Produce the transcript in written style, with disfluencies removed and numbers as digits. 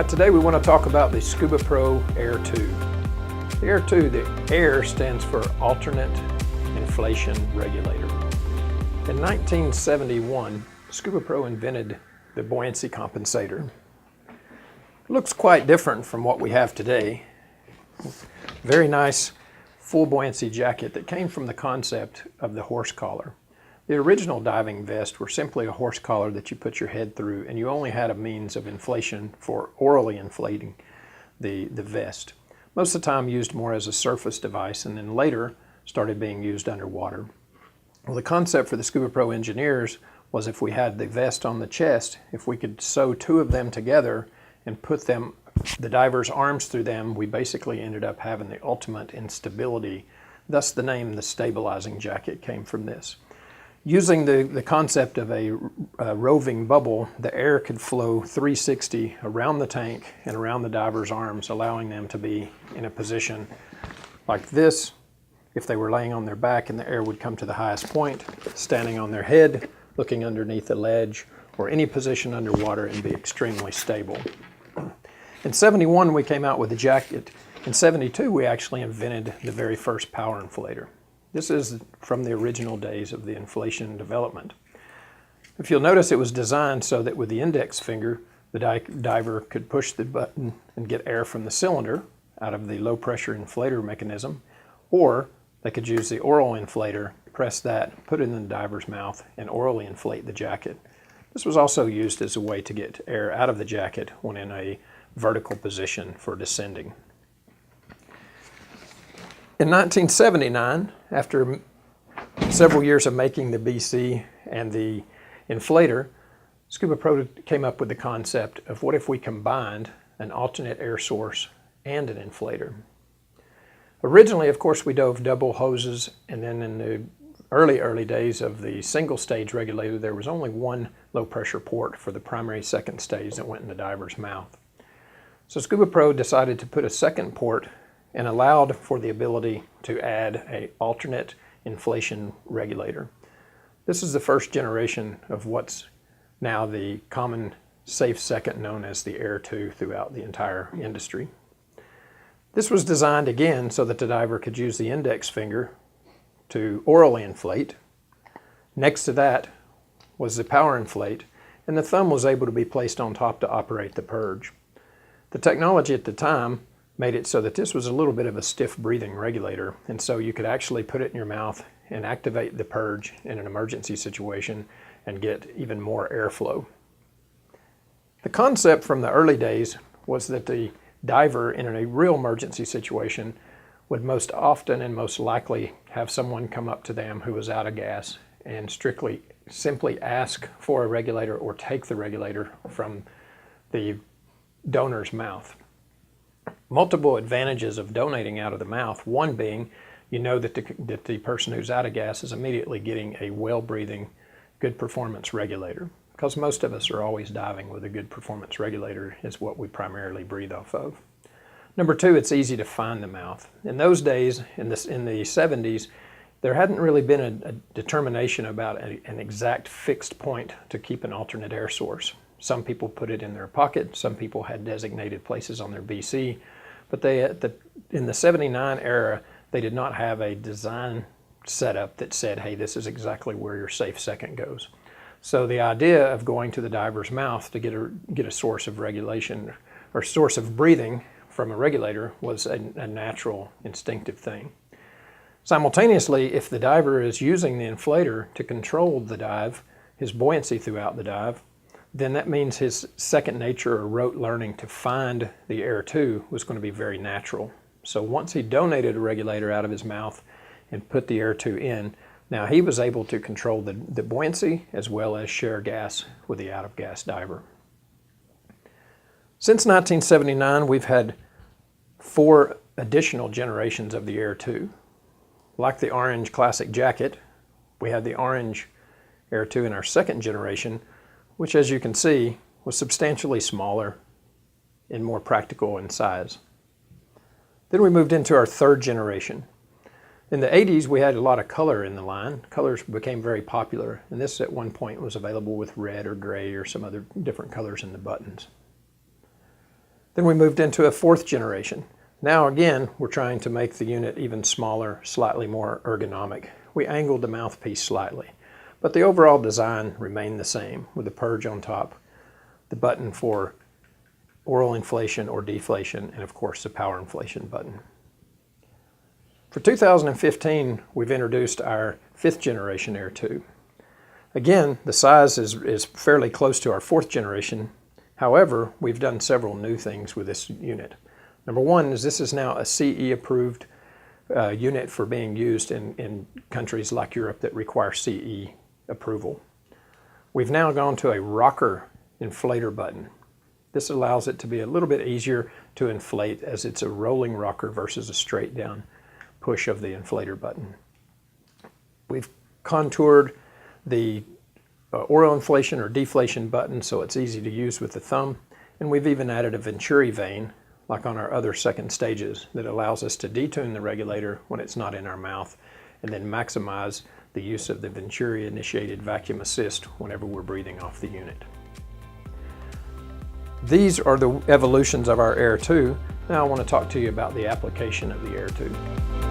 Today we want to talk about the Scubapro Air 2. The Air 2, the Air stands for Alternate Inflation Regulator. In 1971, Scubapro invented the Buoyancy Compensator. It looks quite different from what we have today. Very nice full buoyancy jacket that came from the concept of the horse collar. The original diving vests were simply a horse collar that you put your head through, and you only had a means of inflation for orally inflating the vest. Most of the time used more as a surface device, and then later started being used underwater. Well, the concept for the Scubapro engineers was if we had the vest on the chest, if we could sew two of them together and put the diver's arms through them, we basically ended up having the ultimate in stability. Thus the name, the stabilizing jacket, came from this. Using the concept of a roving bubble, the air could flow 360 around the tank and around the diver's arms, allowing them to be in a position like this. If they were laying on their back, and the air would come to the highest point, standing on their head, looking underneath a ledge, or any position underwater, and be extremely stable. In 71, we came out with the jacket. In 72, we actually invented the very first power inflator. This is from the original days of the inflation development. If you'll notice, it was designed so that with the index finger, the diver could push the button and get air from the cylinder out of the low pressure inflator mechanism, or they could use the oral inflator, press that, put it in the diver's mouth, and orally inflate the jacket. This was also used as a way to get air out of the jacket when in a vertical position for descending. In 1979, after several years of making the BC and the inflator, Scubapro came up with the concept of what if we combined an alternate air source and an inflator. Originally, of course, we dove double hoses, and then in the early days of the single stage regulator, there was only one low pressure port for the primary second stage that went in the diver's mouth. So Scubapro decided to put a second port and allowed for the ability to add an alternate inflation regulator. This is the first generation of what's now the common safe second known as the Air 2 throughout the entire industry. This was designed again so that the diver could use the index finger to orally inflate. Next to that was the power inflate, and the thumb was able to be placed on top to operate the purge. The technology at the time made it so that this was a little bit of a stiff breathing regulator, and so you could actually put it in your mouth and activate the purge in an emergency situation and get even more airflow. The concept from the early days was that the diver in a real emergency situation would most often and most likely have someone come up to them who was out of gas and simply ask for a regulator or take the regulator from the donor's mouth. Multiple advantages of donating out of the mouth. One being, you know that the person who's out of gas is immediately getting a well-breathing, good performance regulator, because most of us are always diving with a good performance regulator is what we primarily breathe off of. Number two, it's easy to find the mouth. In those days, in the 70s, there hadn't really been a determination about an exact fixed point to keep an alternate air source. Some people put it in their pocket, some people had designated places on their BC, but in the 79 era, they did not have a design setup that said, hey, this is exactly where your safe second goes. So the idea of going to the diver's mouth to get a source of regulation or source of breathing from a regulator was a natural, instinctive thing. Simultaneously, if the diver is using the inflator to control the dive, his buoyancy throughout the dive, then that means his second nature or rote learning to find the Air 2 was going to be very natural. So once he donated a regulator out of his mouth and put the Air 2 in, now he was able to control the buoyancy as well as share gas with the out-of-gas diver. Since 1979, we've had 4 additional generations of the Air 2. Like the orange classic jacket, we had the orange Air 2 in our second generation, which, as you can see, was substantially smaller and more practical in size. Then we moved into our third generation. In the 80s, we had a lot of color in the line. Colors became very popular, and this at one point was available with red or gray or some other different colors in the buttons. Then we moved into a 4th generation. Now again, we're trying to make the unit even smaller, slightly more ergonomic. We angled the mouthpiece slightly, but the overall design remained the same, with the purge on top, the button for oral inflation or deflation, and of course the power inflation button. For 2015, we've introduced our 5th generation air tube. Again, the size is fairly close to our 4th generation. However, we've done several new things with this unit. Number one is this is now a CE approved unit for being used in countries like Europe that require CE approval. We've now gone to a rocker inflator button. This allows it to be a little bit easier to inflate, as it's a rolling rocker versus a straight down push of the inflator button. We've contoured the oral inflation or deflation button so it's easy to use with the thumb, and we've even added a Venturi vane like on our other second stages that allows us to detune the regulator when it's not in our mouth, and then maximize the use of the Venturi initiated vacuum assist whenever we're breathing off the unit. These are the evolutions of our Air 2. Now I want to talk to you about the application of the Air 2.